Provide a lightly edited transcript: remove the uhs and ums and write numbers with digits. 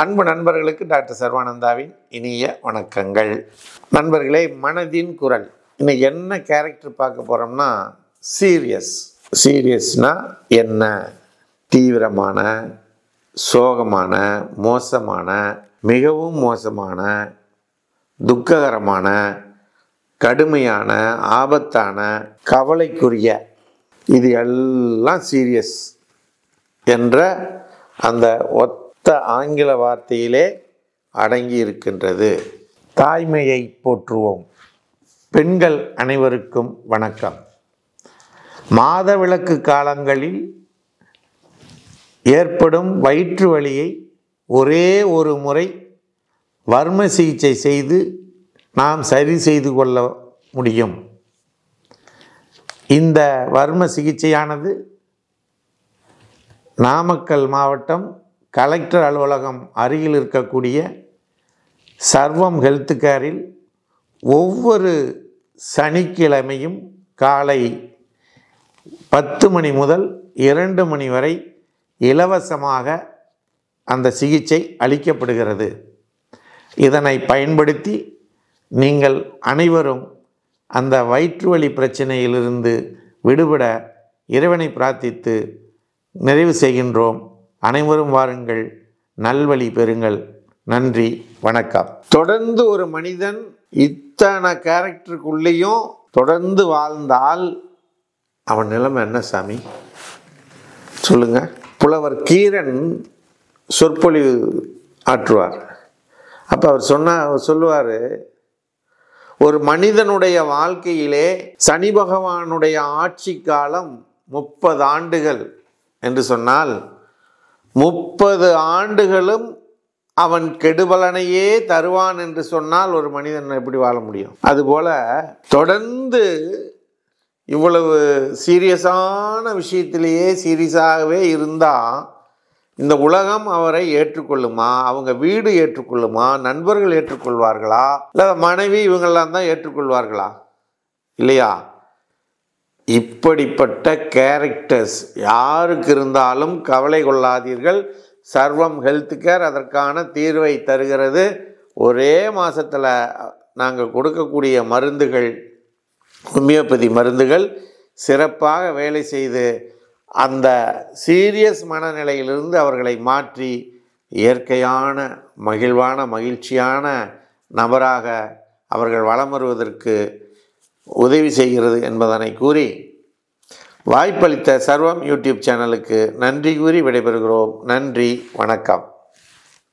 அன்பு நண்பர்களுக்கு டாக்டர் சர்வானந்தாவின் இனிய வணக்கங்கள். நண்பர்களே, மனதின் குரல். இன்னைக்கு என்ன கேரக்டர் பார்க்க போகிறோம்னா சீரியஸ். சீரியஸ்னா என்ன? தீவிரமான, சோகமான, மோசமான, மிகவும் மோசமான, துக்ககரமான, கடுமையான, ஆபத்தான, கவலைக்குரிய, இது எல்லாம் சீரியஸ் என்ற அந்த ஒத்த ஆங்கில வார்த்தையிலே அடங்கி இருக்கின்றது. தாய்மையை போற்றுவோம். பெண்கள் அனைவருக்கும் வணக்கம். மாதவிலக்கு காலங்களில் ஏற்படும் வயிற்று வலியை ஒரே ஒரு முறை வர்ம சிகிச்சை செய்து நாம் சரி செய்து கொள்ள முடியும். இந்த வர்ம சிகிச்சையானது நாமக்கல் மாவட்டம் கலெக்டர் அலுவலகம் அருகில் இருக்கக்கூடிய சர்வம் ஹெல்த் கேரில் ஒவ்வொரு சனிக்கிழமையும் காலை 10 மணி முதல் 2 மணி வரை இலவசமாக அந்த சிகிச்சை அளிக்கப்படுகிறது. இதனை பயன்படுத்தி நீங்கள் அனைவரும் அந்த வயிற்றுவலி பிரச்சனையிலிருந்து விடுபட இறைவனை பிரார்த்தித்து நிறைவு செய்கின்றோம். அனைவரும் வாருங்கள், நல்வழி பெறுங்கள். நன்றி, வணக்கம். தொடர்ந்து ஒரு மனிதன் இத்தனை கேரக்டருக்குள்ளேயும் தொடர்ந்து வாழ்ந்தால் அவன் நிலைமை என்ன சாமி சொல்லுங்க. புலவர் கீரன் சொற்பொழிவு ஆற்றுவார். அப்போ அவர் சொல்லுவார், ஒரு மனிதனுடைய வாழ்க்கையிலே சனி பகவானுடைய ஆட்சி காலம் 30 ஆண்டுகள் என்று சொன்னால் 30 ஆண்டுகளும் அவன் கெடுபலனையே தருவான் என்று சொன்னால் ஒரு மனிதன் எப்படி வாழ முடியும்? அதுபோல தொடர்ந்து இவ்வளவு சீரியஸான விஷயத்திலேயே சீரியஸாகவே இருந்தால் இந்த உலகம் அவரை ஏற்றுக்கொள்ளுமா? அவங்க வீடு ஏற்றுக்கொள்ளுமா? நண்பர்கள் ஏற்றுக்கொள்வார்களா? இல்லை மனைவி இவங்கெல்லாம் தான் ஏற்றுக்கொள்வார்களா? இல்லையா? இப்படிப்பட்ட கேரக்டர்ஸ் யாருக்கு இருந்தாலும் கவலை கொள்ளாதீர்கள். சர்வம் ஹெல்த் கேர் அதற்கான தீர்வை தருகிறது. ஒரே மாதத்தில் நாங்கள் கொடுக்கக்கூடிய மருந்துகள், ஹோமியோபதி மருந்துகள் சிறப்பாக வேலை செய்து அந்த சீரியஸ் மனநிலையிலிருந்து அவர்களை மாற்றி இயற்கையான, மகிழ்வான, மகிழ்ச்சியான நபராக அவர்கள் வலம் வருவதற்கு உதவி செய்கிறது என்பதனை கூறி வாய்ப்பளித்த சர்வம் யூடியூப் சேனலுக்கு நன்றி கூறி விடைபெறுகிறோம். நன்றி, வணக்கம்.